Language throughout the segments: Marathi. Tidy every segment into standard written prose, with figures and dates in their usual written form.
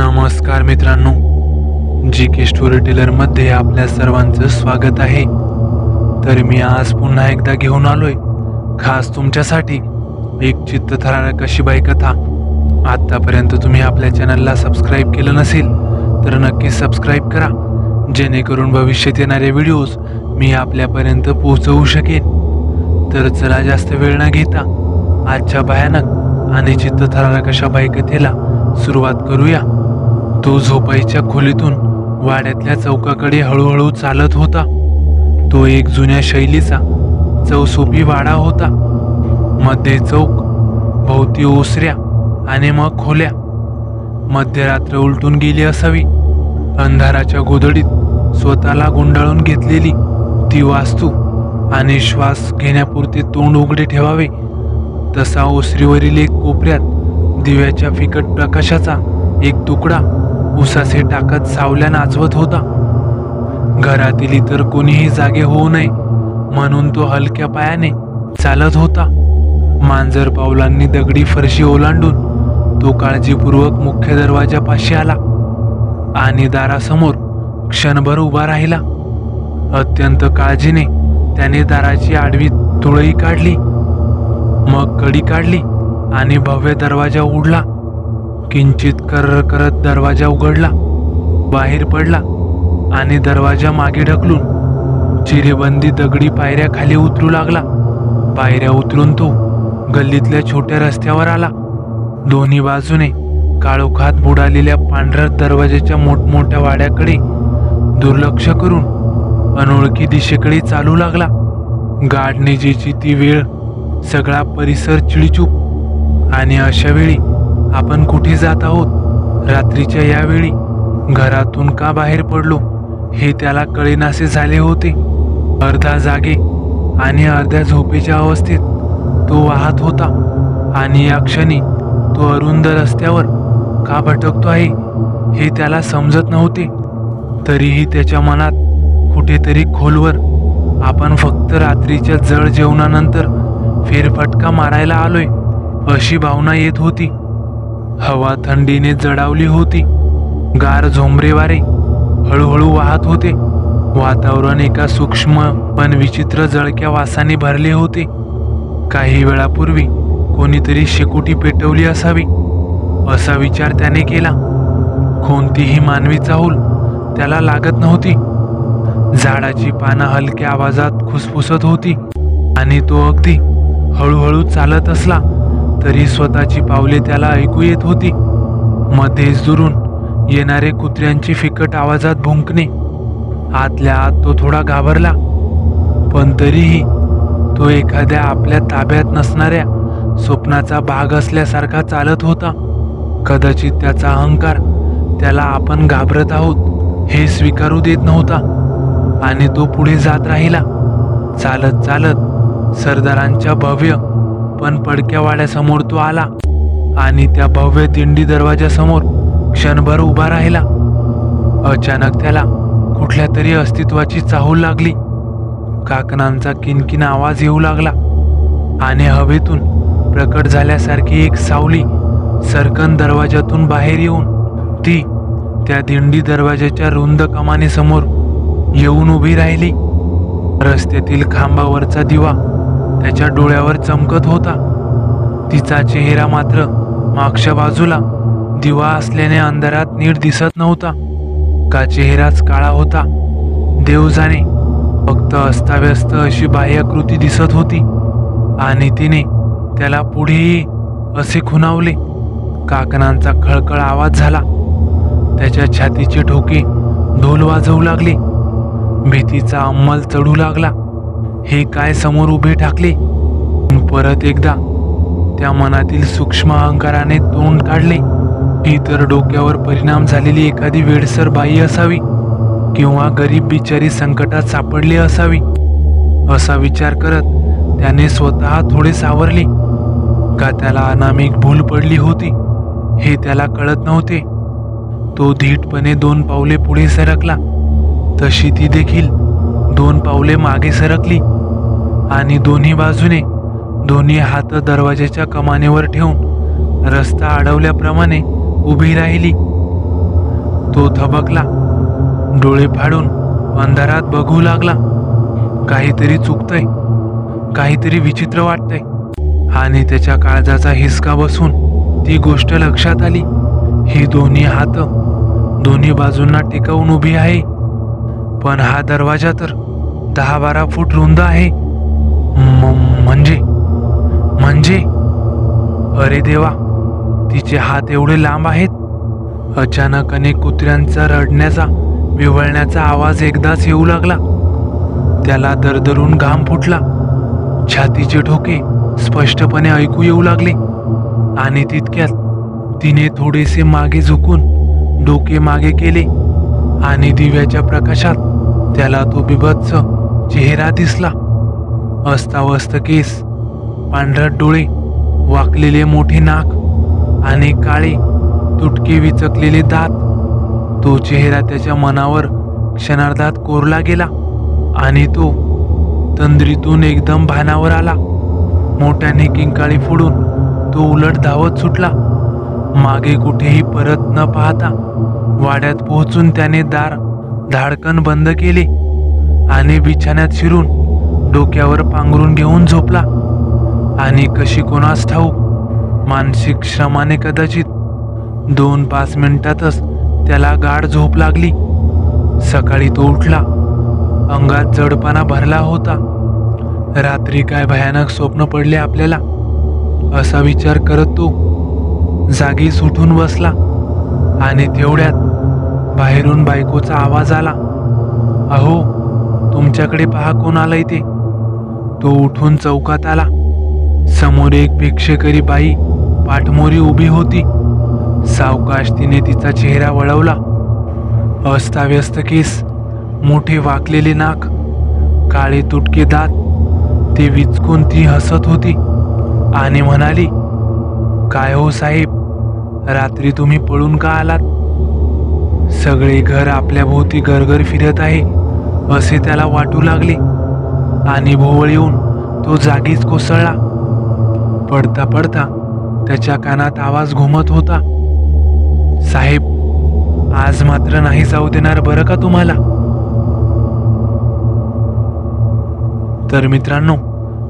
नमस्कार मित्रांनो, जी के स्टोरी टेलर मध्ये आपल्या सर्वांचं स्वागत आहे। तर मी आज पुन्हा एकदा घेऊन आलोय खास तुमच्यासाठी एक चित्तथरारक अशी बाई कथा। आतापर्यंत तुम्ही आपल्या चॅनलला सबस्क्राइब केलं नसेल तर नक्की सबस्क्राइब करा, जेणेकरून भविष्यात येणारे व्हिडिओज मी आपल्यापर्यंत पोहोचवू शकेन। तर चला जास्त वेळ न घेता आजच्या भयानक आणि चित्तथरारक अशा बाई कथेला सुरुवात करूया। तो झोपाईच्या खोलीतून वाड्यातल्या चौकाकडे हळूहळू चालत होता। तो एक जुन्या शैलीचा चौसोपी वाडा होता। मध्ये चौक, भोवती ओसऱ्या आणि मग खोल्या। मध्यरात्र उलटून गेली असावी। अंधाराच्या गोधडीत स्वतःला गुंडाळून घेतलेली ती वास्तू आणि श्वास घेण्यापुरते तोंड उघडे ठेवावे तसा ओसरीवरील एक कोपऱ्यात दिव्याच्या फिकट प्रकाशाचा एक तुकडा उसासे टाकत सावल्या नाचवत होता। घरातील इतर कोणीही जागे होऊ नये म्हणून तो हलक्या पायाने चालत होता। मांजर पावलांनी दगडी फरशी ओलांडून तो काळजीपूर्वक मुख्य दरवाजापाशी आला आणि दारासमोर क्षणभर उभा राहिला। अत्यंत काळजीने त्याने दाराची आडवी तुळई काढली, मग कडी काढली आणि भव्य दरवाजा उघडला। किंचित कर्र करत दरवाजा उघडला, बाहेर पडला आणि दरवाजा मागे ढकलून चिरेबंदी दगडी पायऱ्या खाली उतरू लागला। पायऱ्या उतरून तो गल्लीतल्या छोट्या रस्त्यावर आला। दोन्ही बाजूने काळोखात बुडालेल्या पांढऱ्या दरवाजाच्या मोठमोठ्या वाड्याकडे दुर्लक्ष करून अनोळखी दिशेकडे चालू लागला। गाढ निजेची ती वेळ, सगळा परिसर चिडीचूप। आणि अशा वेळी आपण कुठे जात आहोत? रात्रीच्या या वेळी घरातून का बाहेर पडलो हे त्याला कळेनासे झाले होते। अर्धा जागे आणि अर्ध्या झोपेच्या अवस्थेत तो वाहत होता आणि या क्षणी तो अरुंद रस्त्यावर का भटकतो आहे हे त्याला समजत नव्हते। तरीही त्याच्या मनात कुठेतरी खोलवर आपण फक्त रात्रीच्या जड जेवणानंतर फेरफटका मारायला आलोय अशी भावना येत होती। हवा थंडीने जडावली होती। गार झोंबरे वारे हळूहळू वाहत होते। वातावरण एका सूक्ष्म पण विचित्र जळक्या वासाने भरले होते। काही वेळापूर्वी कोणीतरी शेकोटी पेटवली असावी असा विचार त्याने केला। कोणतीही मानवी चाहूल त्याला लागत नव्हती। झाडाची पानं हलक्या आवाजात खुसफुसत होती आणि तो अगदी हळूहळू चालत असला तरी स्वतःची पावले त्याला ऐकू येत होती। मध्येच दुरून येणारे कुत्र्यांची फिकट आवाजात भुंकणे। आतल्या आत तो थोडा घाबरला, पण तरीही तो एखाद्या आपल्या ताब्यात नसणाऱ्या स्वप्नाचा भाग असल्यासारखा चालत होता। कदाचित त्याचा अहंकार त्याला आपण घाबरत आहोत हे स्वीकारू देत नव्हता आणि तो पुढे जात राहिला। चालत चालत सरदारांच्या भव्य पण पडक्या वाड्यासमोर तो आला आणि त्या भव्य दिंडी दरवाजासमोर क्षणभर उभा राहिला। अचानक त्याला कुठल्या तरी अस्तित्वाची चाहूल लागली। काकणांचा किणकिण आवाज येऊ लागला आणि हवेतून प्रकट झाल्यासारखी एक सावली सरकन दरवाजातून बाहेर येऊन ती त्या दिंडी दरवाजाच्या रुंद कमानीसमोर येऊन उभी राहिली। रस्त्यातील खांबावरचा दिवा त्याच्या डोळ्यावर चमकत होता। तिचा चेहरा मात्र मागच्या बाजूला दिवा असल्याने अंधारात नीट दिसत नव्हता। का चेहराच काळा होता देव जाणे, फक्त अस्ताव्यस्त अशी बाह्यकृती दिसत होती आणि तिने त्याला पुढे असे खुणावले। काकणांचा खळखळ आवाज झाला। त्याच्या छातीचे ठोके ढोल वाजवू लागले। भीतीचा अंमल चढू लागला। हे काय समोर उभे ठाकले? परत एकदा त्या मनातील सूक्ष्म अहंकाराने तोंड काढले। ही तर डोक्यावर परिणाम झालेली एखादी वेडसर बाई असावी किंवा गरीब बिचारी संकटात सापडली असावी असा विचार करत त्याने स्वतः थोडे सावरले। का त्याला अनामिक भूल पडली होती हे त्याला कळत नव्हते। तो धीटपणे 2 पावले पुढे सरकला, तशी ती देखील 2 पावले मागे सरकली आणि दोन्ही बाजूने दोन्ही हात दरवाजाच्या कमानीवर ठेवून रस्ता अडवल्याप्रमाणे उभी राहिली। तो थबकला, डोळे फाडून अंधारात बघू लागला. काहीतरी चुकतंय, काहीतरी विचित्र वाटतंय. आणि त्याच्या काळजाचा हिसका बसून ती गोष्ट लक्षात आली. ही दोन्ही हात दोन्ही बाजूंना टेकवून उभी आहे, पण हा दरवाजा तर 10-12 फूट रुंद आहे. म्हणजे अरे देवा, तिचे हात एवढे लांब आहेत. अचानक अनेक कुत्र्यांचा रडण्याचा विव्हळण्याचा आवाज एकदाच येऊ लागला. त्याला दरदरून घाम फुटला. छातीचे ठोके स्पष्टपणे ऐकू येऊ लागले. आणि तितक्यात तिने थोडेसे मागे झुकून डोके मागे केले आणि दिव्याच्या प्रकाशात त्याला तो बिभत्स चेहरा दिसला. अस्ताव्यस्त केस, पांढरट डोळे, वाकलेले मोठे नाक आणि काळे तुटके विचकलेले दात. तो चेहरा त्याच्या मनावर क्षणार्धात कोरला गेला आणि तो तंद्रीतून एकदम भानावर आला. मोठ्याने किंकाळी फोडून तो उलट धावत सुटला. मागे कुठेही परत न पाहता वाड्यात पोहोचून त्याने दार धाडकन बंद केले आणि बिछाण्यात शिरून डोक्यावर पांघरून घेऊन झोपला. आणि कशी कोणास ठाऊक, मानसिक श्रमाने कदाचित 2-5 मिनिटातच त्याला गाढ झोप लागली. सकाळी तो उठला. अंगात जडपणा भरला होता. रात्री काय भयानक स्वप्न पडले आपल्याला, असा विचार करत तो जागीच उठून बसला. आणि तेवढ्यात बाहेरून बायकोचा आवाज आला. अहो, तुमच्याकडे पहा, कोण आलंय ते. तो उठून चौकात आला. समोर एक भिक्षेकरी बाई पाठमोरी उभी होती. सावकाश तिने तिचा चेहरा वळवला. अस्ताव्यस्त केस, मोठे वाकलेले नाक, काळे तुटके दात. ते विचकून ती हसत होती आणि म्हणाली, काय हो साहेब, रात्री तुम्ही पळून का आलात? सगळे घर आपल्या भोवती गरगर फिरत आहे असे त्याला वाटू लागले आणि भोवळ येऊन तो जागीच कोसळला. पडता पडता त्याच्या कानात आवाज घुमत होता, साहेब, आज मात्र नाही जाऊ देणार बरं का तुम्हाला. तर मित्रांनो,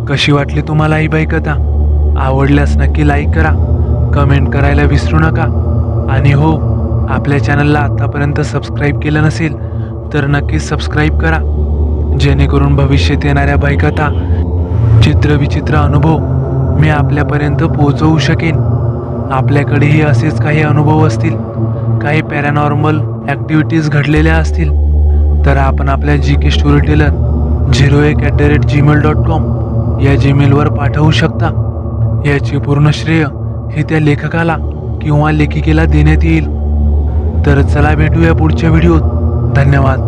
कशी वाटली तुम्हाला ही बाई कथा? आवडल्यास नक्की लाईक करा, कमेंट करायला विसरू नका. आणि हो, आपल्या चॅनलला आतापर्यंत सबस्क्राईब केलं नसेल तर नक्कीच सबस्क्राईब करा, जेणेकरून भविष्यात येणाऱ्या बाईकथा, चित्रविचित्र अनुभव मी आपल्यापर्यंत पोहोचवू शकेन. आपल्याकडेही असेच काही अनुभव असतील, काही पॅरानॉर्मल ॲक्टिव्हिटीज घडलेल्या असतील, तर आपण आपल्या GK स्टोरीटेलर 01@gmail.com या जीमेलवर पाठवू शकता. याचे पूर्ण श्रेय हे त्या लेखकाला किंवा लेखिकेला देण्यात येईल. तर चला भेटूया पुढच्या व्हिडिओत. धन्यवाद.